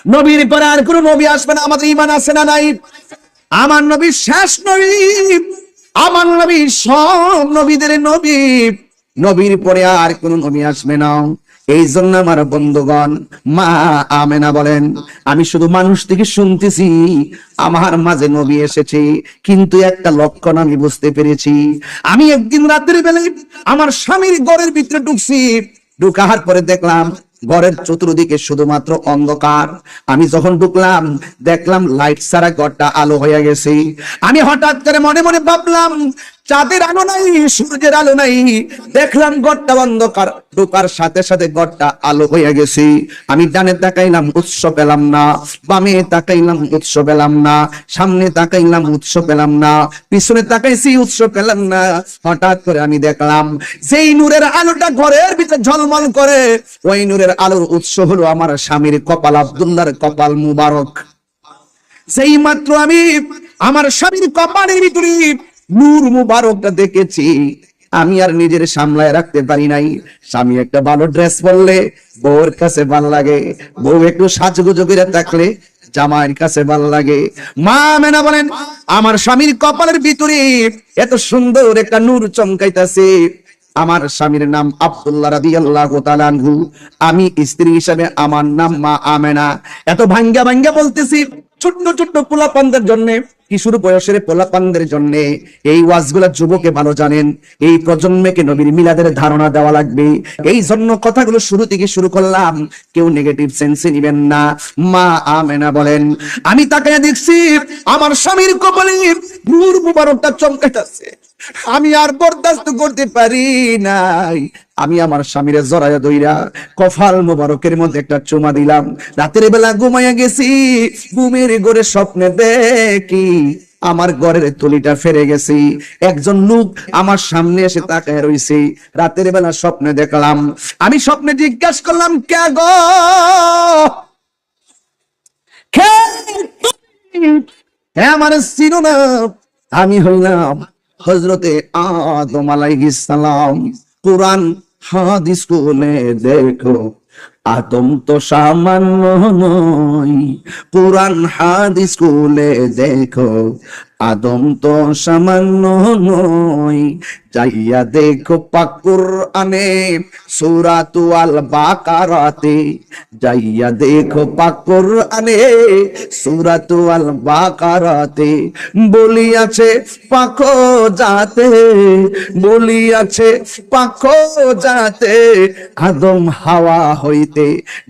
নবীর পরে আর কোন নবী আসবে না, আমাদের ঈমান আছে না নাই? আমার নবী শেষ নবী, আমার নবী সব নবীদের নবী, নবীর পরে আর কোন নবী আসবে না। এই জন্য আমার বন্ধুগণ, মা আমেনা বলেন, আমি শুধু মানুষ থেকে শুনতেছি আমার মাঝে নবী এসেছে, কিন্তু একটা লক্ষণ আমি বুঝতে পেরেছি। আমি একদিন রাতের বেলায় আমার স্বামীর ঘরের ভিতরে ঢুকছি, ঢুকার পরে দেখলাম ঘরের চতুর্দিকে শুধুমাত্র অন্ধকার। আমি যখন ঢুকলাম দেখলাম লাইট ছাড়া ঘরটা আলো হয়ে গেছে। আমি হঠাৎ করে মনে মনে ভাবলাম, চাঁদের আলো নাই, সূর্যের আলো নাই, দেখলাম ঘরটা অন্ধকার। ঢোকার সাথে সাথে ঘরটা আলো হয়ে গেছে। আমি ডানে তাকাইলাম, উৎস পেলাম না। বামে তাকাইলাম, উৎস পেলাম না। সামনে তাকাইলাম, উৎস পেলাম না। পিছনে তাকাইছি, উৎস পেলাম না। হঠাৎ করে আমি দেখলাম যেই নূরের আলোটা ঘরের ভিতরে ঝলমল করে, ওই নূরের আলোর উৎস হলো আমার স্বামীর কপাল, আব্দুল্লাহর কপাল মুবারক। সেই মাত্র আমি আমার স্বামীর কপালের ভিতরে নূর মুবারকটা দেখেছি, আমি আর নিজের সামলায় রাখতে পারি নাই। স্বামী একটা ভালো ড্রেস পরলে বউর কাছে ভালো লাগে, বউ একটু সাজগুজো করে থাকলে জামাইয়ের কাছে ভালো লাগে। মা মেনা বলেন, আমার স্বামীর কপালের ভিতরে এত সুন্দর একটা নূর চমকাইতাছে। আমার স্বামীর নাম আব্দুল্লাহ রাদিয়াল্লাহু তাআলা আনহু, আমি স্ত্রী হিসাবে আমার নাম মা আমেনা। এত ভাঙ্গা ভাঙ্গা বলতেছি ছোট্ট ছোট্ট পোলাপানদের জন্য, কিশোর বয়সের পোলাপানদের জন্য এই ওয়াজগুলা যুবকে ভালো জানেন। এই প্রজন্মকে নবীর মিলাদের ধারণা দেওয়া লাগবে, এই জন্য কথাগুলো শুরু থেকে শুরু করলাম, কেউ নেগেটিভ সেন্সে নিবেন না। মা আমেনা বলেন, আমি তাকায় দেখছি আমার স্বামীর কপালে নূর মুবারকটা চমকাইতাছে। আমি আর বরদাস্ত করতে পারি নাই। আমি আমার স্বামীর জড়াইয়া দইরা কপাল মুবারকের মধ্যে একটা চুমা দিলাম। রাতের বেলা ঘুমাইয়া গেছি, ঘুমের ঘরে স্বপ্নে দেখি আমার ঘরের তলিটা ফেরে গেছি, একজন লোক আমার সামনে এসে তাকায় রইছে। রাতের বেলা স্বপ্নে দেখলাম, আমি স্বপ্নে জিজ্ঞাসা করলাম, কে গো, কে তুমি? হ্যাঁ, আমার চিনো না? আমি হইলাম হযরতে আদম আলাইহিস সালাম। কুরআন হাদিস খুলে দেখো, আদম তো সামান্য নয়। কুরআন হাদিস খুলে দেখো, আদম তো সামান্য নয়। যাইয়া দেখো পাক কুরআনে সূরাতু আল বাকারাতে, যাইয়া দেখো পাক কুরআনে সূরাতু আল বাকারাতে বলিয়াছে পাখো যাতে, বলিয়াছে পাখো যাতে আদম হাওয়া হইতে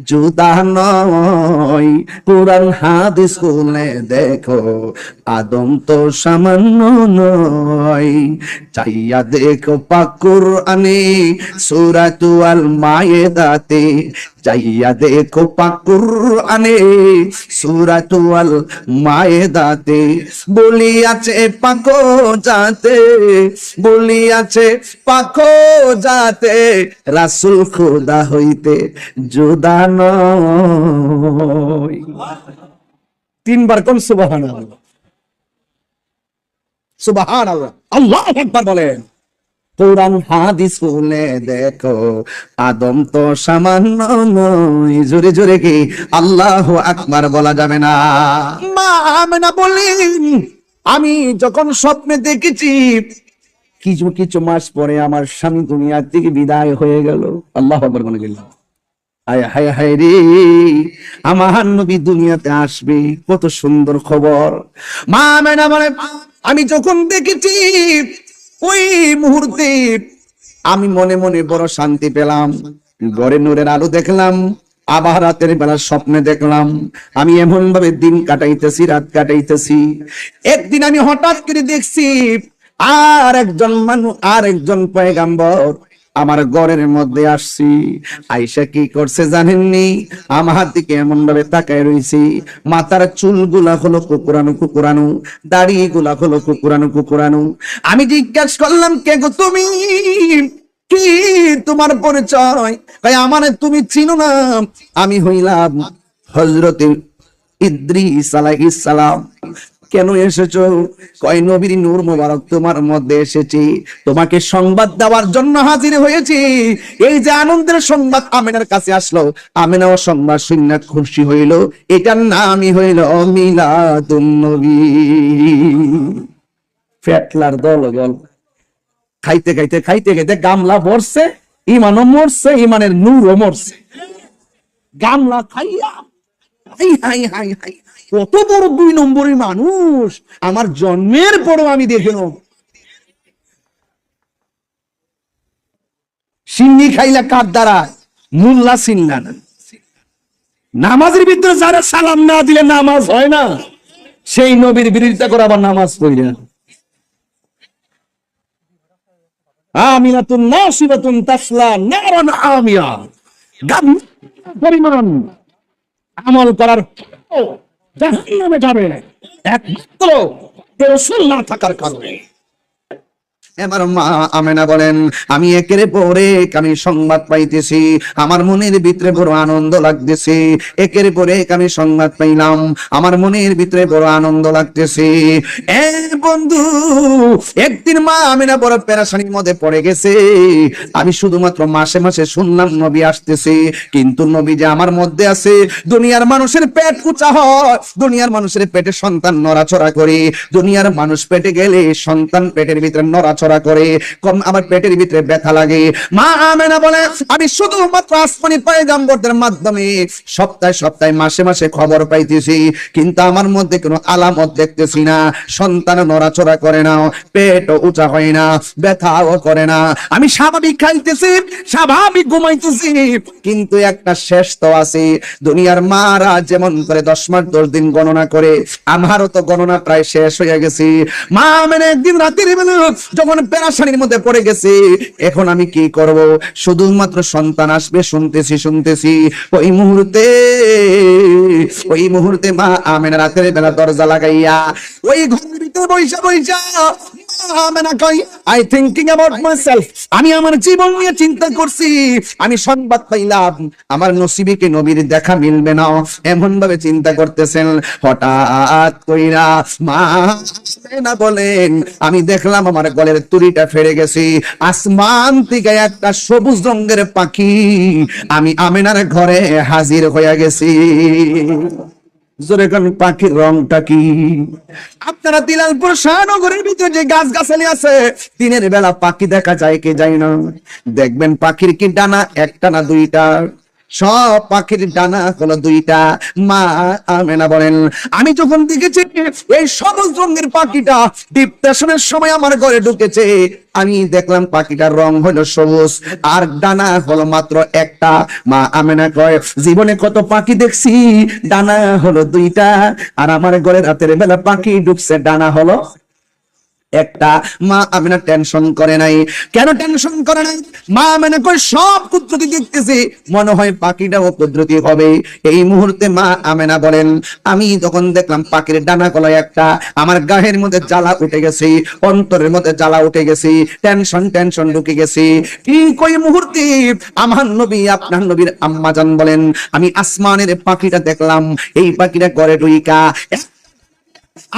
জুদা নয়। কুরআন হাদিস খুলে দেখো, আদম তো সামান্য নয়। চাইয়া দেখো পাক কুরআনে সূরাতু আল মায়েদাতে, চাইয়া দেখো পাক কুরআনে সূরাতু আল মায়েদাতে বলিয়াছে পাখো যাতে, বলিয়াছে পাখো যাতে রাসূল খোদা হইতে জুদা নয়। তিনবার কোন সুবহানাল্লাহ, সুবহানাল্লাহ, আল্লাহু আকবার বলেন। কুরআন হাদিস খুলে দেখো, আদম তো সামান্য নয়। জোরে জোরে কি আল্লাহু আকবার বলা যাবে না? মা আমেনা বলেন, আমি যখন স্বপ্নে দেখেছি কিছু কিছু মাস পরে আমার স্বামী দুনিয়া থেকে বিদায় হয়ে গেল। আল্লাহু আকবার বলে গেল। হায় হায় হায় রে, আমার নবী দুনিয়াতে আসবে, কত সুন্দর খবর। মা আমেনা বলে, আমি যখন দেখেছি ওই মুহূর্তে আমি মনে মনে বড় শান্তি পেলাম। ঘরে নূরের আলো দেখলাম, আবার রাতের বেলা স্বপ্নে দেখলাম আমি এমন ভাবে দিন কাটাইতেছি, রাত কাটাইতেছি। একদিন আমি হঠাৎ করে দেখছি আর একজন মানুষ, আর একজন পয়গাম্বর আমার ঘরের মধ্যে আসছি। আয়েশা কি করছে জানেননি? আমার দিকে এমন ভাবে তাকায় রইছি, মাথার চুলগুলা হলো কুকুরানো কুকুরানো, দাড়ি গুলা হলো কুকুরানো কুকুরানো। আমি জিজ্ঞাসা করলাম, কে গো তুমি? কি তোমার পরিচয়? ভাই আমার তুমি চিনো না? আমি হইলাম হযরতে ইদ্রিস আলাইহিস সালাম। কেন এসেছো? কয় নবীর নূর মোবারক তোমার মধ্যে এসেছি, তোমাকে সংবাদ দেওয়ার জন্য হাজির হয়েছি। এই যে আনন্দের সংবাদ আমেনার কাছে আসলো, আমেনাও সংবাদ শুনে খুশি হইল। এটার নামই হইল মিলাদুন নবী। ফেটলার দল খাইতে খাইতে খাইতে খাইতে গামলা ভরছে, ইমানও মরছে, ইমানের নূরও মরছে। গামলা খাইয়া হাই হাই হাই হাই, কত বড় 2 নম্বরের মানুষ আমার জন্মের পরও আমি দেখিলাম। সিন্নি খাইলা কার দ্বারা? মুল্লা সিন্না না। নামাজের ভিতরে যারা সালাম না দিলে নামাজ হয় না, সেই নবীর বিরোধিতা করে আবার নামাজ পড়ি না। আমিনাতুন নাসিবাতুন তাসলা নারান আমিয়া, পরিমাণ আমল করার জাহান্নামে যাবে একমাত্র রাসূল না থাকার কারণে। আমার মা আমেনা বলেন, আমি একের পরে আমি সংবাদ পাইতেছি, আমার মনের ভিতরে বড় আনন্দ লাগতেছে। একের পরে আমি সংবাদ পাইলাম, আমার মনের ভিতরে বড় আনন্দ লাগতেছে। বন্ধু, একদিন মা আমেনা বড় পেরেশানির মধ্যে পড়ে গেছে। আমি শুধুমাত্র মাসে মাসে শুনলাম নবী আসতেছে, কিন্তু নবী যে আমার মধ্যে আছে। দুনিয়ার মানুষের পেট উঁচা হয়, দুনিয়ার মানুষের পেটে সন্তান নড়াচড়া করে, দুনিয়ার মানুষ পেটে গেলে সন্তান পেটের ভিতরে নড়াচড়া করে, কম আমার পেটের ভিতরে ব্যথা লাগে। মা আমেনা বলে, আমি শুধুমাত্র আসমানি পয়গম্বরদের মাধ্যমে সপ্তাহে সপ্তাহে মাসে মাসে খবর পাইতেছি, কিন্তু আমার মধ্যে কোনো আলামত দেখতেছি না। সন্তান নড়াচড়া করে না, পেটও উঁচা হয় না, ব্যথাও করে না। আমি স্বাভাবিক খাইতেছি, স্বাভাবিক ঘুমাইতেছি, কিন্তু একটা শেষ তো আছে। দুনিয়ার মারা যেমন করে 10 মাস 10 দিন গণনা করে, আমারও তো গণনা প্রায় শেষ হয়ে গেছে। মা আমেনা একদিন রাতের বেলা যখন পেরেশানির মধ্যে পড়ে গেছে, এখন আমি কি করব? শুধুমাত্র সন্তান আসবে শুনতেছি। ওই মুহূর্তে মা আমেনা রাতের বেলা দরজা লাগাইয়া ওই ঘরের ভিতরে বইসা আমেনা কই, আই থিংকিং অ্যাবাউট মাইসেলফ, আমি আমার জীবন নিয়ে চিন্তা করছি। আমি সংবাদ পাইলাম আমার নসিবে নবীর দেখা মিলবে না, এমন ভাবে চিন্তা করতেছেন। হঠাৎ কইরা মা আমেনা বলেন, আমি দেখলাম আমার গলের তুড়িটা ফেরে গেছে। আসমান থেকে একটা সবুজ রঙের পাখি আমি আমেনার ঘরে হাজির হয়ে গেছি। জোরে কোন পাখির রংটা কি? আপনারা দিলালপুর শাহনগরের ভিতরে যে গাছ গাছালি আছে, দিনের বেলা পাখি দেখা যায় কি যায় না? দেখবেন পাখির কি ডানা একটা না দুইটা? সব পাখির ডানা হলো 2টা। মা আমেনা বলেন, আমি যখন দেখেছি এই সবুজ রঙের পাখিটা ডিপ্রেশনের সময় আমার ঘরে ঢুকেছে, আমি দেখলাম পাখিটার রং হলো সবুজ আর ডানা হলো মাত্র একটা। মা আমেনা কয়, জীবনে কত পাখি দেখছি, ডানা হলো 2টা, আর আমার ঘরে রাতের বেলা পাখি ঢুকছে, ডানা হলো একটা। মা আমেনা টেনশন করে নাই। কেন টেনশন করে নাই? মা আমেনা কই, সব কুদরতি দেখতেছি, মনে হয় পাখিটাও কুদরতি হবে। এই মুহূর্তে মা আমেনা বলেন, আমি তখন দেখলাম পাখির ডানা গলায় একটা, আমার গায়ের মধ্যে জ্বালা উঠে গেছে, অন্তরের মধ্যে জ্বালা উঠে গেছে, টেনশন ঢুকে গেছে। ঠিক ওই মুহূর্তে আমার নবী, আপনার নবীর আম্মা জান বলেন, আমি আসমানের পাখিটা দেখলাম, এই পাখিটা ঘরে ঢুইকা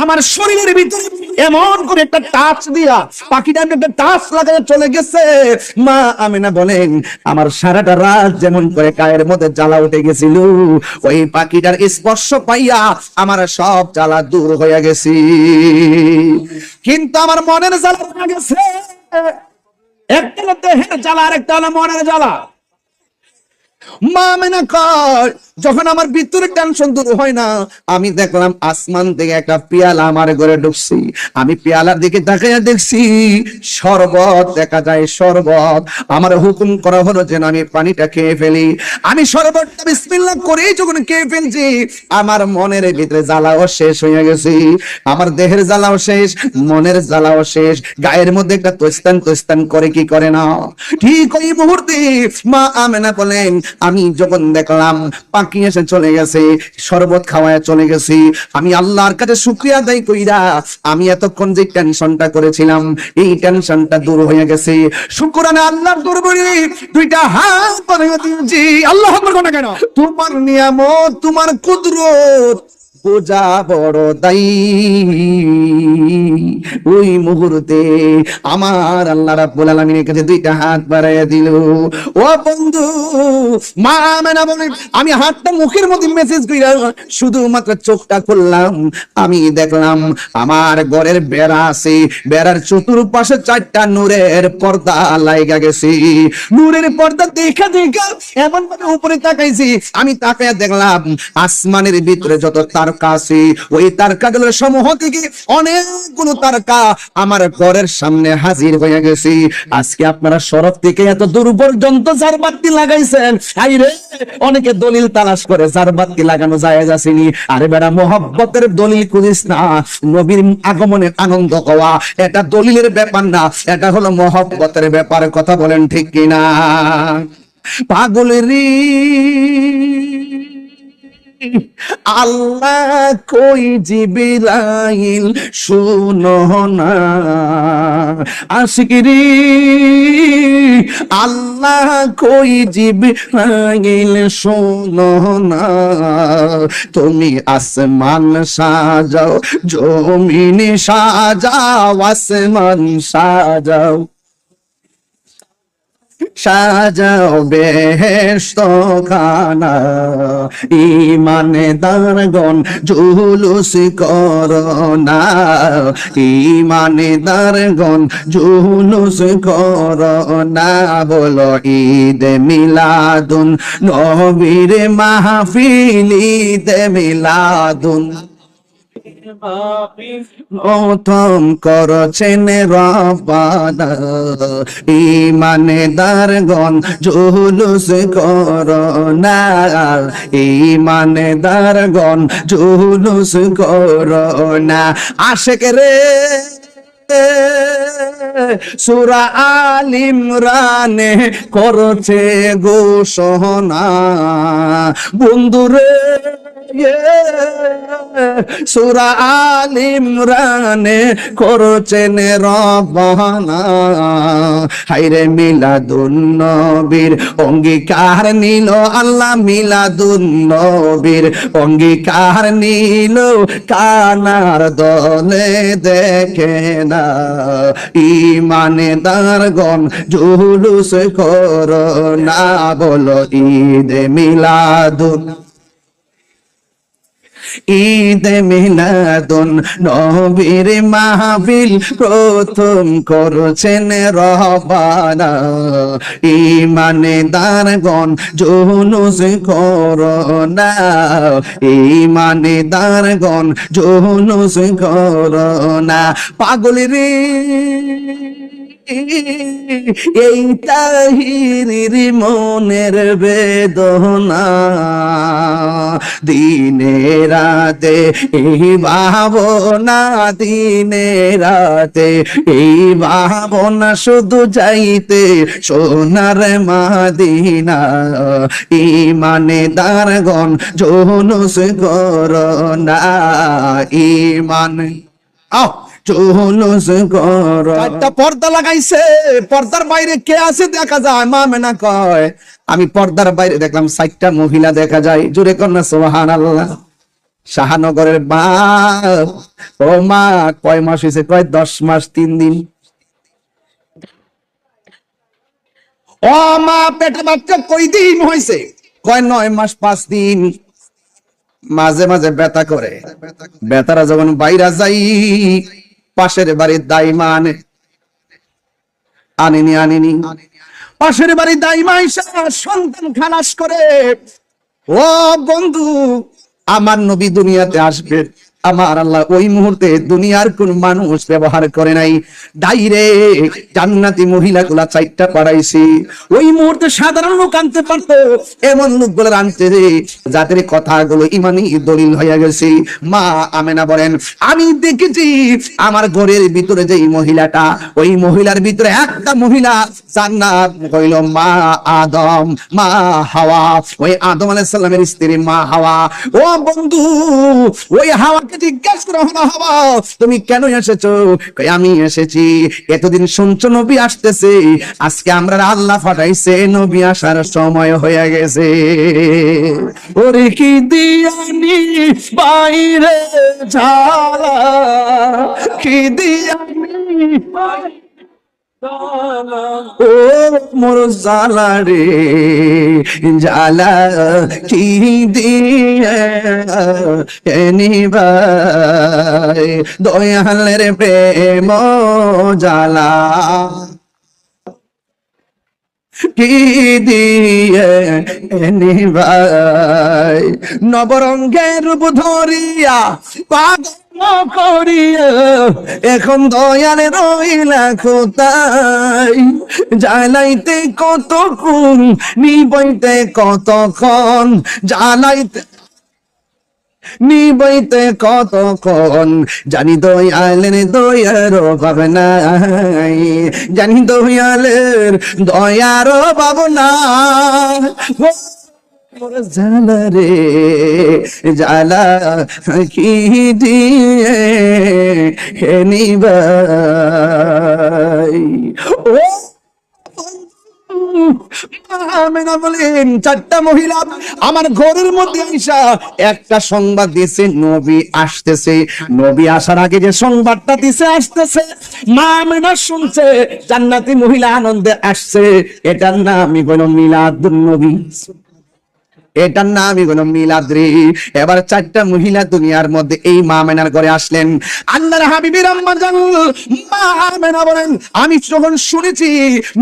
আমার শরীরের ভিতরে এমন করে একটা টাচ দিয়া পাখিটা একটা টাচ লাগায় চলে গেছে। মা আমেনা বলেন, আমার সারাটা রাত যেমন করে গায়ের মধ্যে জ্বালা উঠে গেছিল, ওই পাখিটার স্পর্শ পাইয়া আমার সব জ্বালা দূর হয়ে গেছে, কিন্তু আমার মনের জ্বালা গেছে। একটা হলো দেহের জ্বালা, আর একটা হলো মনের জ্বালা। মা আমেনা কয়, যখন আমার ভিতরে টেনশন দূর হয় না, আমি দেখলাম আসমান থেকে একটা পেয়ালা আমার ঘরে ঢুকছি। আমি পেয়ালার দিকে তাকাইয়া দেখছি শরবত দেখা যায়, শরবত। আমার হুকুম করা হলো যেন আমি পানিটা খেয়ে ফেলি। আমি শরবতটা বিসমিল্লাহ করেই যখন খেয়ে ফেলছি, আমার মনের ভিতরে জ্বালাও শেষ হয়ে গেছে, আমার দেহের জ্বালাও শেষ, মনের জ্বালাও শেষ। গায়ের মধ্যে একটা তোস্তান করে কি করে না। ঠিক ওই মুহূর্তে মা আমেনা বলেন, আমি যখন দেখলাম পাখি এসে চলে গেছে, শরবত খাওয়ায় চলে গেছি, আমি আল্লাহর কাছে শুকরিয়া আদায় কইরা আমি এতক্ষণ যে টেনশনটা করেছিলাম, এই টেনশনটা দূর হয়ে গেছে। শুকরানা আল্লাহর দরবারে 2টা হাত বাড়িয়ে দিয়েছি। আল্লাহু আকবার। কেন? তোমার নিয়ামত, তোমার কুদরত পূজা বড় দায়ী। ওই মুহূর্তে আমার আল্লাহ রাব্বুল আলামিনের কাছে দুইটা হাত বাড়াইয়া দিল। ও বন্ধু, মা আমেনা বলেন, আমি হাতটা মুখের মধ্যে মেসেজ কইরা শুধুমাত্র চোখটা খুললাম, আমি দেখলাম আমার ঘরের বেড়া আছে, বেড়ার চতুর্পাশে 4টা নূরের পর্দা লাইগা গেছে। নূরের পর্দা দেখা দেখা এমন ভাবে উপরে তাকাইছি, আমি তাকায়া দেখলাম আসমানের ভিতরে যত তারকা আছে, ওই তারকাগুলোর সমূহ থেকে অনেকগুলো তারকা আমার ঘরের সামনে হাজির হয়ে গেছে। আজকে আপনারা সড়ক থেকে এত দূর পর্যন্ত ঝাড়বাতি লাগাইছেন, আইরে অনেকে দলিল তালাশ করে ঝাড়বাতি লাগানো জায়েজ আসেনি। আরে বেটা, মহব্বতের দলিল খুঁজিস না, নবীর আগমনের আনন্দ হওয়া এটা দলিলের ব্যাপার না, এটা হলো মহব্বতের ব্যাপার। কথা বলেন ঠিক কিনা? পাগলেরই আল্লাহ কই জিবরাইল শুনো না, আশিকরি আল্লাহ কই জিবরাইল শুনো না, তুমি আসমান সাজাও জমিন সাজাও, আসমান সাজাও সাজাও বেহেশত খানা, ঈমানদারগণ জুলুস করোনা, ঈমানদারগণ জুলুস করোনা। বলো ঈদ মিলাদুন নবীর মাহফিল, ঈদ মিলাদুন প্রথম করছেন রব্বানা, ঈমানদারগণ জুলুস করোনা, ঈমানদারগণ জুলুস করোনা। আশিক রে সূরা আল ইমরানে করছে ঘোষণা, বন্ধুরে সূরা আল ইমরানে করছেন রব্বানা, হায়রে মিলাদুন নবীর অঙ্গীকার নিল আল্লাহ, মিলাদুন নবীর অঙ্গীকার নিল, কানার দলে দেখে না, ঈমানদারগণ জুলুস করোনা। বলো ঈদ মিলাদুন, ঈদ মিলাদুন নবীর মাহফিল প্রথম করছেন রব্বানা, ঈমানদারগণ জুলুস করোনা, ঈমানদারগণ জুলুস করোনা। পাগলেরে এই তাহিরির মনের বেদনা, দিনে রাতে এই ভাবনা, দিনে রাতে এই ভাবনা, শুধু যাইতে সোনার মাদিনা, ঈমানদারগণ জুলুস করোনা, ঈমান জুলুস করো। একটা পর্দা লাগাইছে, পর্দার বাইরে কে আছে দেখা যায়। মা মেনা কয়, আমি পর্দার বাইরে দেখলাম 4টা মহিলা দেখা যায়। জোরে কন্যা সুবহানাল্লাহ। শাহনগরের মা, ও মা কয় মাস হয়েছে? কয় 10 মাস 3 দিন। ও মা পেটে বাচ্চা কয় দিন হয়েছে? কয় 9 মাস 5 দিন। মাঝে মাঝে ব্যথা করে, ব্যথারা যখন বাইরে যাই, পাশের বাড়ির দাইমা আনেনি, পাশের বাড়ির দাইমা এসে সন্তান খালাস করে। ও বন্ধু, আমার নবী দুনিয়াতে আসবে, আমার আল্লাহ ওই মুহূর্তে দুনিয়ার কোন মানুষ ব্যবহার করে নাই, ডাইরেক্ট জান্নাতি মহিলাগুলা 4টা পাঠাইছি। ওই মুহূর্তে সাধারণ লোক আনতে পারতো, এমন লোকগুলো আনতে রে যাদের কথাগুলো ইমানি দলিল হয়ে গেছে। মা আমেনা বলেন, আমি দেখেছি আমার ঘরের ভিতরে যে মহিলাটা, ওই মহিলার ভিতরে একটা মহিলা জান্নাত হইল মা আদম, মা হাওয়া, ওই আদম আলাইহিস সালামের স্ত্রী মা হাওয়া। ও বন্ধু, ওই হাওয়াকে নবীকে জিজ্ঞাসা করা হলো, হাওয়া তুমি কেন এসেছো? কই আমি এসেছি, এতদিন শুনছো নবী আসতেছে, আজকে আমরা আল্লাহ পাঠাইছে, নবী আসার সময় হয়ে গেছে। ওরে কি দিয়ানি বাইরে ঝালা, কি দিয়ানি ও মোর জালা রে জালা, কি দিয়ে নিবাই দয়ালের প্রেম জালা, কি দিয়ে নিবাই নবরঙ্গের রূপ ধরিয়া পাগল করিয়া, এখন দয়ালে রইলা কোথায়? জ্বালাইতে কতক্ষণ, নিবইতে কতক্ষণ, জ্বালাইতে নিবইতে কতক্ষণ, জানি দয়ালের দয়ার অভাব নাই, জানি দয়ালের দয়ার অভাব নাই। জালা রে জালা, কি দিয়ে নিবাই ও আমেনা বলেন, চারটা মহিলা আমার ঘরের মধ্যে আইসা একটা সংবাদ দিয়েছে, নবী আসতেছে। নবী আসার আগে যে সংবাদটা দিছে আসতেছে, মা আমেনা শুনছে জান্নাতি মহিলা আনন্দে আসছে। এটার নামই হলো মিলাদুন নবী, এটার নামই হলো মিলাদ রে। এবার চারটা মহিলা দুনিয়ার মধ্যে এই মা আমেনার ঘরে আসলেন। আল্লাহর হাবিবের আম্মা জান মা আমেনা বলেন, আমি যখন শুনেছি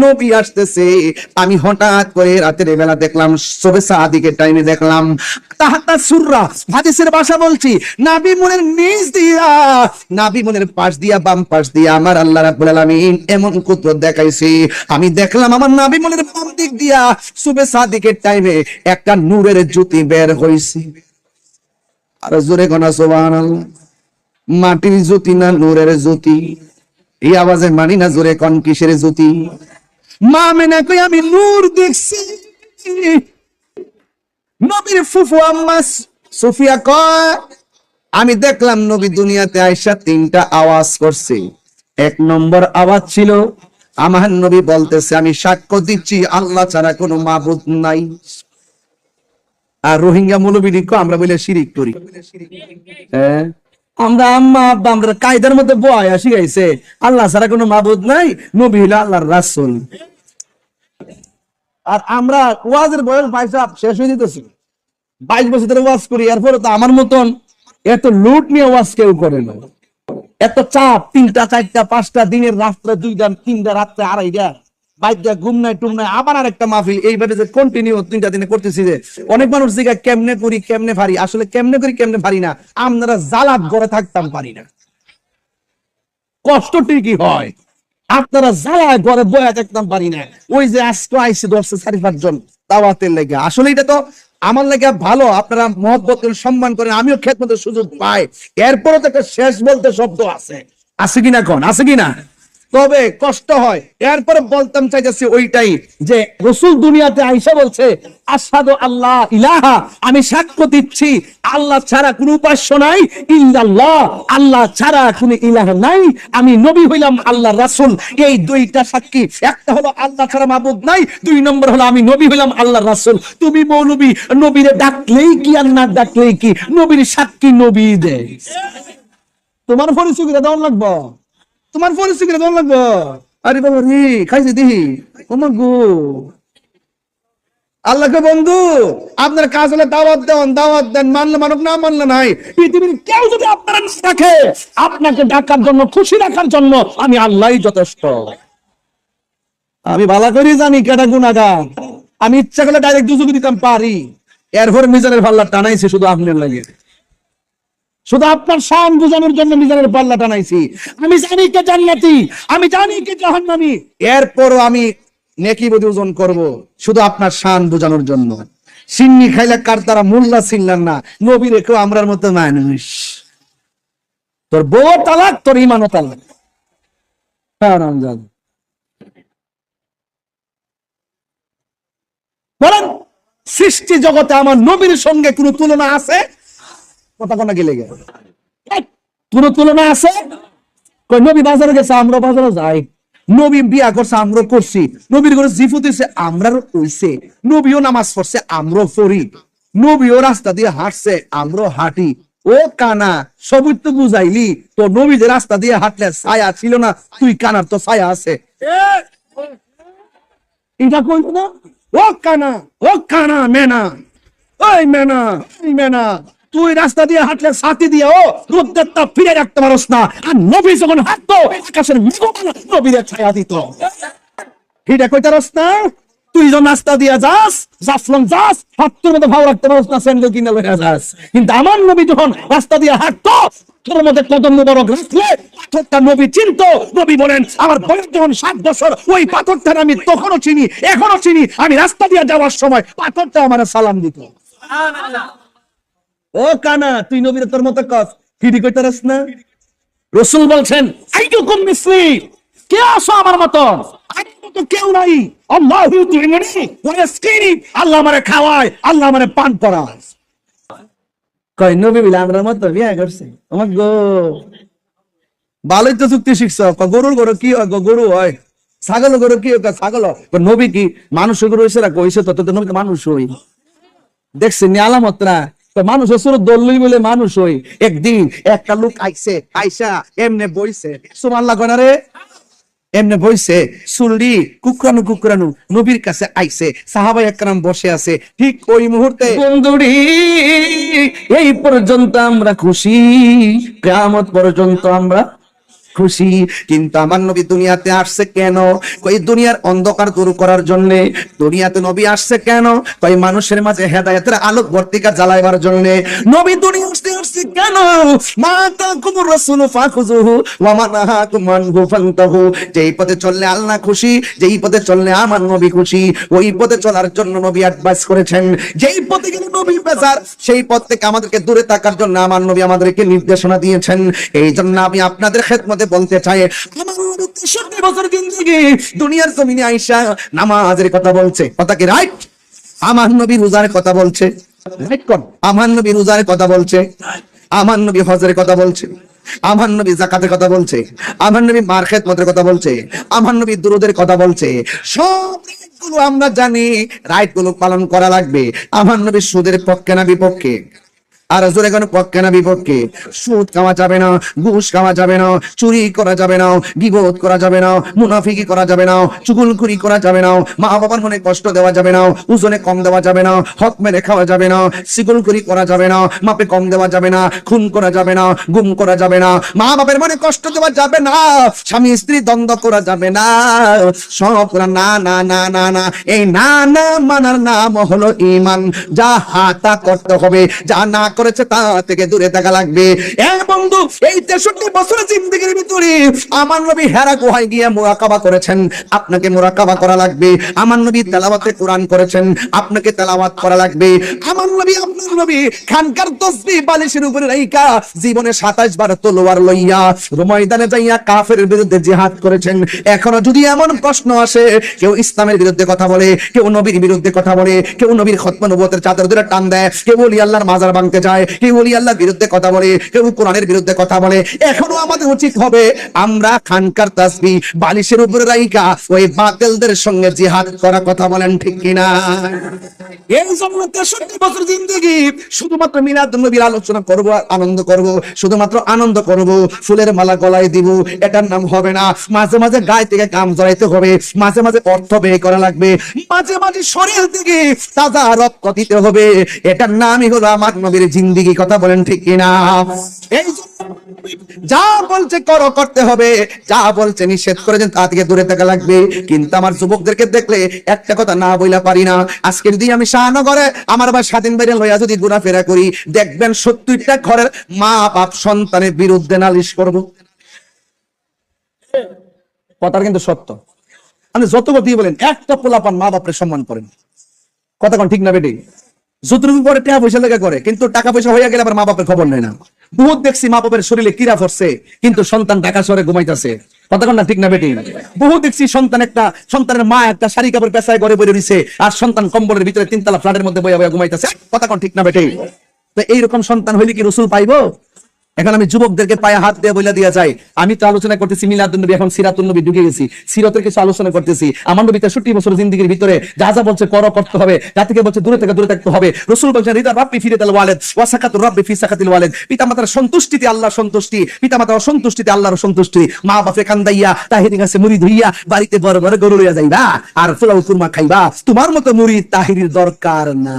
নবী আসতেছে, আমি হঠাৎ করে রাতের বেলা দেখলাম, সবে সাদিকের টাইমে দেখলাম তাহাতা সুররা, হাদিসের ভাষা বলছি, নাবি মুনের নিচ দিয়া, নাবি মুনের পাশ দিয়া, বাম পাশ দিয়া আমার আল্লাহ রাব্বুল আলামিন এমন কুদরত দেখাইছে। আমি দেখলাম আমার নাবি মুনের বাম দিক দিয়া সবে সাদিকের টাইমে একটা নূরের জ্যোতি বের হইছে। আর জোরে কোনা সুবহানাল্লাহ। মাটির জ্যোতি না নূরের জ্যোতি? এই আওয়াজে মানি না, জোরে কোন কিসের জ্যোতি? মা আমেনা কই আমি নূর দেখছি। নবীর ফুফু আম্মা সুফিয়া কয়, আমি দেখলাম নবী দুনিয়াতে আইসা তিনটা আওয়াজ করছে। এক নম্বর আওয়াজ ছিল, আমার নবী বলতেছে, আমি সাক্ষ্য দিচ্ছি আল্লাহ ছাড়া কোনো মাবুদ নাই। আর রোহিঙ্গা মৌলবী আমরা বলে শিরিক করি। হ্যাঁ, আমরা আম্মা আব্বা আমরা কায়দার মধ্যে বয়া শিখাইছে আল্লাহ ছাড়া কোনো মাবুদ নাই, নবী হলো আল্লাহর রাসূল। আর আমরা ওয়াজের বয়স 22 শেষ হয়ে যেতেছি, 22 বছর ধরে ওয়াজ করি, এরপরে তো আমার মতন এত লুট নিয়ে ওয়াজ কেউ করে না। এত চাপ, 3টা 4টা 5টা দিনের রাত্রে 2টা 3টা রাত্রে 2:30টা বাইদা ঘুম নাই টুম নাই, আবার আরেকটা মাহফিল, এইভাবে যে কন্টিনিউ 3টা দিনে করতেছি। যে অনেক মানুষ জিজ্ঞাসা কেমনে করি কেমনে পারি, আসলে কেমনে করি কেমনে পারি না, আমরা জালাত ঘরে থাকতাম পারি না। কষ্ট ঠিকই হয়, আপনারা জ্বালায় ঘরে বয়া থাকতাম পারি না। ওই যে আজকে আইসি 10-5 জন দাওয়াতের লেগে, আসলে এটা তো আমার লেগে ভালো, আপনারা মহব্বত করেন, সম্মান করেন, আমিও খেদমতের সুযোগ পাই। এরপরও তো একটা শেষ বলতে শব্দ আছে, আছে কিনা কোন, আছে কিনা? তবে কষ্ট হয়। এরপরে বলতাম চাইতেছি ওইটাই, যে রাসূল দুনিয়াতে আইসা বলছে, আশহাদু আল্লাহ ইলাহা, আমি সাক্ষ্য দিচ্ছি আল্লাহ ছাড়া কোনো উপাস্য নাই, ইল্লাল্লাহ, আল্লাহ ছাড়া কোনো ইলাহ নাই, আমি নবী হইলাম আল্লাহর রাসূল। এই দুইটা সাক্ষী, একটা হলো আল্লাহ ছাড়া মাবুদ নাই, 2 নম্বর হলো আমি নবী হইলাম আল্লাহর রাসূল। তুমি মৌলবী, নবীরে ডাকলেই কি আর না ডাকলেই কি, নবীর সাক্ষী নবী দেয়। তোমার পরিচয় দেওয়া লাগবে, তোমার পরিচয় দেওয়া লাগবে। আরে বাবা রে, খাইছে দিহি ওমা গো। আল্লাহকে বন্ধু, আপনার কাজ হলে দাওয়াত দেন, দাওয়াত দেন, মানলে মানুষ, না মানলে নাই। পৃথিবীর কেউ যদি আপনারা ডাকে, আপনাকে ডাকার জন্য, খুশি রাখার জন্য আমি আল্লাহই যথেষ্ট। আমি ভালো করে জানি কেটা গুনাহগার, আমি ইচ্ছা করলে ডাইরেক্ট দুজকে দিতাম পারি। এরপর মিজানের পাল্লা টানাইছে শুধু আপনার লাগে, শুধু আপনার শান বুঝানোর জন্য মিজানের পাল্লা টানাইছি। আমি জানি কে জান্নাতি, আমি জানি কে জাহান্নামী, এরপরও আমি নেকি বদি ওজন করব শুধু আপনার শান বোঝানোর জন্য। সিন্নি খাইলে কার তারা মোল্লা ছিলেন না, নবী রেখেও আমরার মতো মানুষ। তোর বউ তালাক, তোর ইমানও তালাক। বলেন, সৃষ্টি জগতে আমার নবীর সঙ্গে কোন তুলনা আছে? কথা কোনা গেলে কোন তুলনা আছে? কই নবী বাজারে গেছে, আমরা বাজারে যাই। নবী বিয়া করছে, আমরা করছি। নবীর ঘরে জিফুত হইছে, আমরাও হইছে। নবীও নামাজ পড়ছে, আমরাও পড়ি। নবীও রাস্তা দিয়ে হাঁটছে, আমরাও হাঁটি। ও কানা, সবই তো বুঝাইলি। তো নবী যে রাস্তা দিয়ে হাঁটলে ছায়া ছিল না, তুই কানার তো ছায়া আছে। এটা কইব না? ও কানা, ও কানা মেনা, ওই মেনা, ওই মেনা, তুই রাস্তা দিয়ে হাঁটলে ছাতি দিয়ে ও রোদ্রের তাপ ফিরে রাখতে পারস না। আর নবী যখন হাঁটতো, আকাশের মেঘমালা নবীদের ছায়া দিত। এটা কইতারস না? তুই যখন রাস্তা দিয়ে যাস, জাফলং যাস, হাঁটতোর মতো ভাব রাখতে পারস না, স্যান্ডেল কিনে লইয়া যাস। কিন্তু আমার নবী যখন রাস্তা দিয়ে হাঁটতো, তোর মধ্যে কদম মুবারক রাখলে পাথরটা নবী চিনতো। নবী বলেন, আমার বয়স যখন 7 বছর, ওই পাথরটা আমি তখনও চিনি, এখনো চিনি। আমি রাস্তা দিয়ে যাওয়ার সময় পাথরটা আমার সালাম দিত। ও কানা, তুই নবীর তোর মতো কস, কিডি কইতারস না? রাসূল বলছেন, আইয়ুকুম মিসলি, কে আসো আমার মতো? আমার মতো কেউ নাই। আল্লাহু ইউতিনি ওয়া ইয়াসকিনি, আল্লাহ আমারে খাওয়ায়, আল্লাহ আমারে পান করায়। কই নবী বিলা আমার মতো বিয়া করছে? আমার গো ভালোই তো যুক্তি শিখছ। গরুর গরু কি হয়? গরু হয়। ছাগল গরু কি হয়? ছাগল। নবী কি মানুষের গরু হইছে? কইছে তত তো নবী তো মানুষ হই। দেখছেন আলামতরা? মানুষের সুর দল্লি বলে মানুষ হই। একদিন একটা লোক আইছে, আইসা এমনে বইছে, সুবহানাল্লাহ কয় না রে, এমনে বইছে, সুলডি কুকরানু কুকরানু নবীর কাছে আইছে। সাহাবায়ে একরাম বসে আছে। ঠিক ওই মুহূর্তে, বন্ধুরি এই পর্যন্ত আমরা খুশি, কিয়ামত পর্যন্ত আমরা খুশি। কিন্তু আমার নবী দুনিয়াতে আসছে কেন? কই দুনিয়ার অন্ধকার দূর করার জন্য। দুনিয়াতে নবী আসছে কেন? কই মানুষের মাঝে হেদায়েতের আলো বর্তিকা জ্বালাইবার জন্য। নবী দুনিয়া আসছে কেন? মা তাকুমুর রাসূল ফাখুযুহু ওয়া মা নাহাকুম আনহু ফান্তাহু। যেই পথে চললে আল্লাহ খুশি, যেই পথে চললে আমার নবী খুশি, ওই পথে চলার জন্য নবী অ্যাডভাইস করেছেন। যেই পথে গেলে নবী বেজার, সেই পথ থেকে আমাদেরকে দূরে থাকার জন্য আমার নবী আমাদেরকে নির্দেশনা দিয়েছেন। এই জন্য আমি আপনাদের খেদমতে বলতে চাই, আমার 63 বছর জিন্দেগি দুনিয়ার জমিনে আইসা নামাজের কথা বলছে, কথা কি রাইট? আমার নবী রোজার কথা বলছে, রাইট কোন? আমার নবী রোজার কথা বলছে, আমার নবী হজের কথা বলছে, আমার নবী যাকাতের কথা বলছে, আমার নবী মার খেদমতের কথা বলছে, আমার নবী দুরুদের কথা বলছে। সব গুলো আমরা জানি, রাইট গুলো পালন করা লাগবে। আমার নবী সুদের পক্ষে না বিপক্ষে? আর জোরে কোন পক্ষে না বিপক্ষে? সুদ খাওয়া যাবে না, ঘুষ খাওয়া যাবে না, চুরি করা যাবে না, গীবত করা যাবে না, মুনাফিকি করা যাবে না, চুগলখুরি করা যাবে না, মা বাবার মনে কষ্ট দেওয়া যাবে না, ওজনে কম দেওয়া যাবে না, হক মেরে খাওয়া যাবে না, সিগলখুরি করা যাবে না, মাপে কম দেওয়া যাবে না, খুন করা যাবে না, গুম করা যাবে না, মা বাবার মনে কষ্ট দেওয়া যাবে না, স্বামী স্ত্রী দ্বন্দ্ব করা যাবে না। সব না না না না না, এই না না মানার নাম হলো ঈমান। যা হাতা করতে হবে, যা না করেছে তা থেকে দূরে থাকা লাগবে। এ বন্ধু, এই 63 বছরের জিন্দেগির ভিতরে আমার নবী হেরা গুহায় গিয়ে মুরাকাবা করেছেন। আপনাকে মুরাকাবা করা লাগবে। আমার নবী তেলাওয়াতে কোরআন করেছেন, আপনাকে তেলাওয়াত করা লাগবে। আমার নবী, আপনার নবী খানকার তাসবিহ বালিশের উপরে রাইখা জীবনে 27 বার তলোয়ার লইয়া ময়দানে যাইয়া কাফেরের বিরুদ্ধে জিহাদ করেছেন। এখনো যদি এমন প্রশ্ন আসে, কেউ ইসলামের বিরুদ্ধে কথা বলে, কেউ নবীর বিরুদ্ধে কথা বলে, কেউ নবীর খতম নবুয়তের চাদর ধরে টান দেয়, কেউ ওলি আল্লাহর মাজার ভাঙতে যায়, কেউ ওলি আল্লাহর বিরুদ্ধে কথা বলে, কেউ কোরআনের বিরুদ্ধে কথা বলে, এখনো আমাদের উচিত হবে আমরা খানকার তাসবিহ বালিশের উপরে রাইখা ওই বাতিলদের সঙ্গে জিহাদ করা। কথা বলেন ঠিক কিনা? এই জন্য 63 বছর জিন্দেগি শুধুমাত্র মিলাদুন নবীর আলোচনা করব, আনন্দ করব, শুধুমাত্র আনন্দ করব, ফুলের মালা গলায় দিব, এটার নাম হবে না। মাঝে মাঝে গায়ে থেকে কাম জড়াইতে হবে, মাঝে মাঝে অর্থ ব্যয় করা লাগবে, মাঝে মাঝে শরীর থেকে তাজা রক্ত দিতে হবে। এটার নামই হলো আমার নবীর জিন্দেগি। কথা বলেন ঠিক কিনা? এই যা বলছে করো, করতে হবে, যা বলছে নিষেধ করেছেন তা থেকে দূরে থাকা লাগবে। কিন্তু আমার যুবকদেরকে দেখলে একটা কথা না বইলা পারি না। আজকে যদি আমি শাহনগরে আমার বা স্বাধীন বাইরে লইয়া যদি ঘোরাফেরা করি, দেখবেন 70টা ঘরের মা বাপ সন্তানের বিরুদ্ধে নালিশ করব। কথাটা কিন্তু সত্য। আপনি যত কথা বলেন, একটা পোলাপান মা বাপের সম্মান করেন। কথা কোন ঠিক না বেটি? যতটুকু পরে টাকা পয়সা লেগে করে, কিন্তু টাকা পয়সা হয়ে গেলে আবার মা বাপের খবর নেয় না। বহুত দেখছি মা বাপের শরীরে কিরা পড়ছে, কিন্তু সন্তান ঢাকা শহরে ঘুমাইতেছে। কথা কোন না ঠিক না বেটি? বহু দেখছি সন্তানের মা একটা শাড়ি কাপড় পেশায় ঘরে বইরে রইছে, আর সন্তান কম্বলের ভিতরে 3 তলা ফ্ল্যাটের মধ্যে বইয়া বইয়া ঘুমাইতেছে। কথা কোন ঠিক না বেটি? তো এইরকম সন্তান হইলে কি রাসূল পাইবো? এখন আমি যুবকদেরকে পায়ে হাত দিয়ে বলে দিয়ে যাই, আমি তো আলোচনা করতেছি মিলাদুন নবী, এখন সিরাতুন নবী ঢুকে গেছি, সিরাতের কিছু আলোচনা করতেছি। আমার নবী 63 বছর জিন্দেগির ভিতরে যা যা বলছে করতে হবে, যা থেকে বলছে দূরে থেকে দূরে থাকতে হবে। রাসূল বলেছেন রিদা রাব্বি ফি রিদাল ওয়ালিদ ওয়া সাকাতুর রাব্বি ফি সাকাতিল ওয়ালিদ। পিতামাতার সন্তুষ্টিতে আল্লাহর সন্তুষ্টি, পিতামাতার অসন্তুষ্টিতে আল্লাহর সন্তুষ্টি। মা বাপে কান্দাইয়া তাহিরি কাছে মুরিদ হইয়া বাড়িতে বড় বড় গরু লইয়া যাইবা আর পোলাও কুরমা খাইবা, তোমার মতো মুরিদ তাহিরির দরকার না।